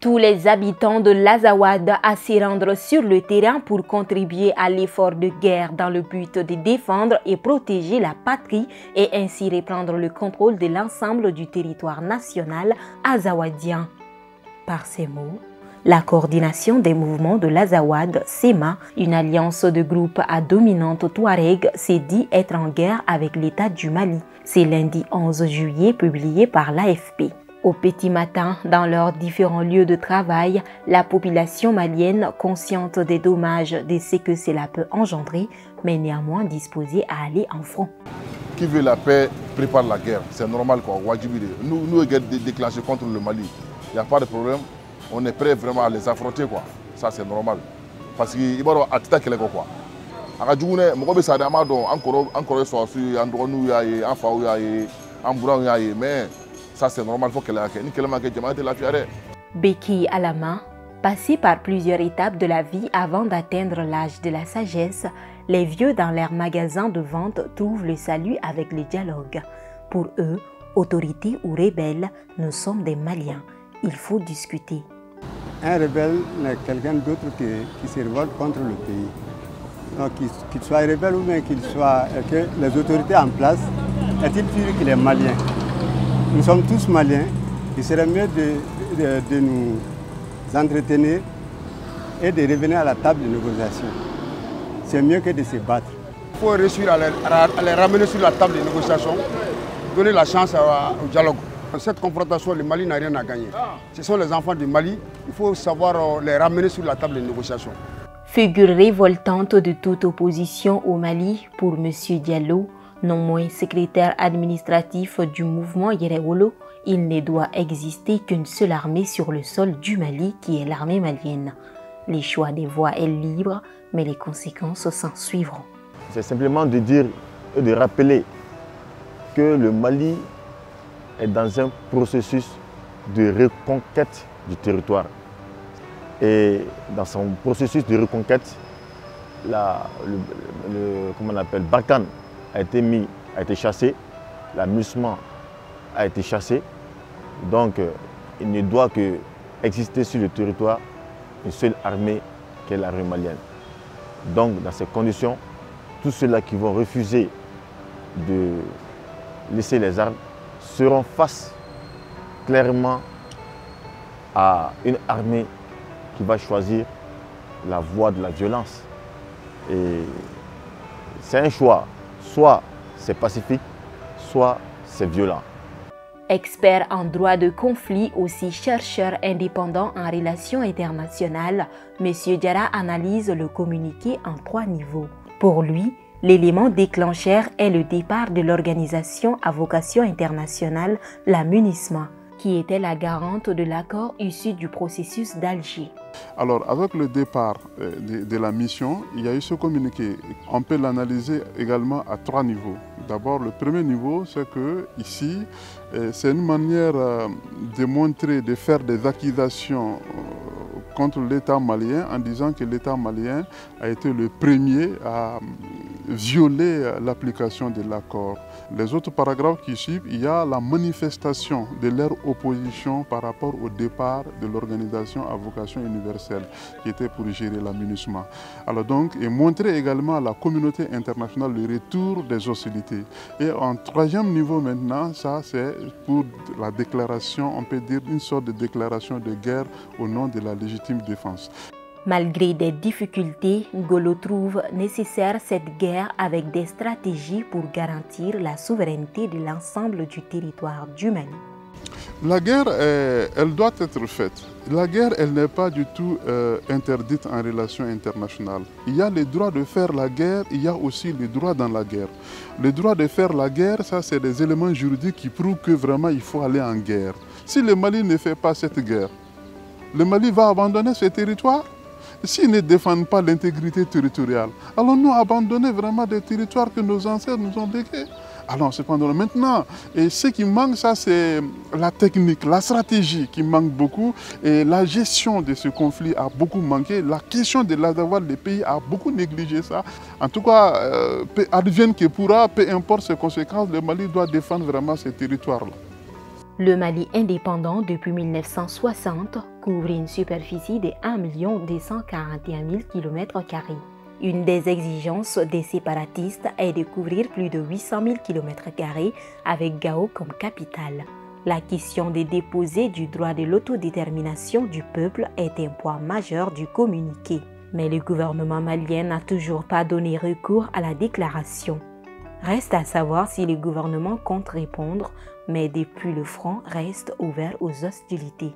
Tous les habitants de l'Azawad à s'y rendre sur le terrain pour contribuer à l'effort de guerre dans le but de défendre et protéger la patrie et ainsi reprendre le contrôle de l'ensemble du territoire national azawadien. Par ces mots, la coordination des mouvements de l'Azawad, SEMA, une alliance de groupes à dominante touareg, s'est dit être en guerre avec l'État du Mali. C'est lundi 11 juillet publié par l'AFP. Au petit matin, dans leurs différents lieux de travail, la population malienne, consciente des dommages de ce que cela peut engendrer, mais néanmoins disposée à aller en front. Qui veut la paix prépare la guerre, c'est normal quoi. Nous guerre déclenchée contre le Mali, il n'y a pas de problème, on est prêt vraiment à les affronter quoi. Ça c'est normal. Parce qu'il va y avoir attaquer quoi. Mais ça c'est normal, il faut qu'elle ait. Béquille à la main, passés par plusieurs étapes de la vie avant d'atteindre l'âge de la sagesse, les vieux dans leurs magasins de vente trouvent le salut avec le dialogue. Pour eux, autorités ou rebelles, nous sommes des Maliens. Il faut discuter. Un rebelle n'est quelqu'un d'autre qui se révolte contre le pays. Qu'il soit rebelle ou bien que les autorités en place, est-il sûr qu'il est malien? Nous sommes tous maliens. Il serait mieux de nous entretenir et de revenir à la table de négociation. C'est mieux que de se battre. Il faut réussir à les ramener sur la table de négociation, donner la chance au dialogue. Dans cette confrontation, le Mali n'a rien à gagner. Ce sont les enfants du Mali, il faut savoir les ramener sur la table de négociation. Figure révoltante de toute opposition au Mali pour M. Diallo, non moins secrétaire administratif du mouvement Yerewolo, il ne doit exister qu'une seule armée sur le sol du Mali qui est l'armée malienne. Les choix des voies est libre, mais les conséquences s'en suivront. C'est simplement de dire et de rappeler que le Mali est dans un processus de reconquête du territoire. Et dans son processus de reconquête, Barkhane a été chassé, la MINUSMA a été chassé. Donc il ne doit que exister sur le territoire une seule armée qui est l'armée malienne. Donc dans ces conditions, tous ceux-là qui vont refuser de laisser les armes seront face clairement à une armée qui va choisir la voie de la violence. Et c'est un choix, soit c'est pacifique, soit c'est violent. Expert en droit de conflit, aussi chercheur indépendant en relations internationales, M. Diarra analyse le communiqué en 3 niveaux. Pour lui, l'élément déclencheur est le départ de l'organisation à vocation internationale, la MINUSMA, qui était la garante de l'accord issu du processus d'Alger. Alors, avec le départ de la mission, il y a eu ce communiqué. On peut l'analyser également à 3 niveaux. D'abord, le premier niveau, c'est que ici, c'est une manière de montrer, de faire des accusations contre l'État malien en disant que l'État malien a été le premier à violer l'application de l'accord. Les autres paragraphes qui suivent, il y a la manifestation de leur opposition par rapport au départ de l'organisation à vocation universelle qui était pour gérer la MINUSMA. Alors donc, et montrer également à la communauté internationale le retour des hostilités. Et en 3e niveau maintenant, ça c'est pour la déclaration, on peut dire une sorte de déclaration de guerre au nom de la légitime défense. Malgré des difficultés, Ngolo trouve nécessaire cette guerre avec des stratégies pour garantir la souveraineté de l'ensemble du territoire du Mali. La guerre, elle doit être faite. La guerre, elle n'est pas du tout interdite en relations internationales. Il y a le droit de faire la guerre, il y a aussi le droit dans la guerre. Le droit de faire la guerre, ça c'est des éléments juridiques qui prouvent que vraiment il faut aller en guerre. Si le Mali ne fait pas cette guerre, le Mali va abandonner ce territoire. S'ils ne défendent pas l'intégrité territoriale, allons-nous abandonner vraiment des territoires que nos ancêtres nous ont légués? Alors cependant, maintenant, et ce qui manque, ça c'est la technique, la stratégie qui manque beaucoup, et la gestion de ce conflit a beaucoup manqué. La question de l'Azawad, le pays a beaucoup négligé ça. En tout cas, advienne que pourra, peu importe ses conséquences, le Mali doit défendre vraiment ces territoires-là. Le Mali indépendant depuis 1960 couvre une superficie de 1 241 000 km². Une des exigences des séparatistes est de couvrir plus de 800 000 km² avec Gao comme capitale. La question de déposer du droit de l'autodétermination du peuple est un point majeur du communiqué. Mais le gouvernement malien n'a toujours pas donné recours à la déclaration. Reste à savoir si le gouvernement compte répondre, mais depuis le front reste ouvert aux hostilités.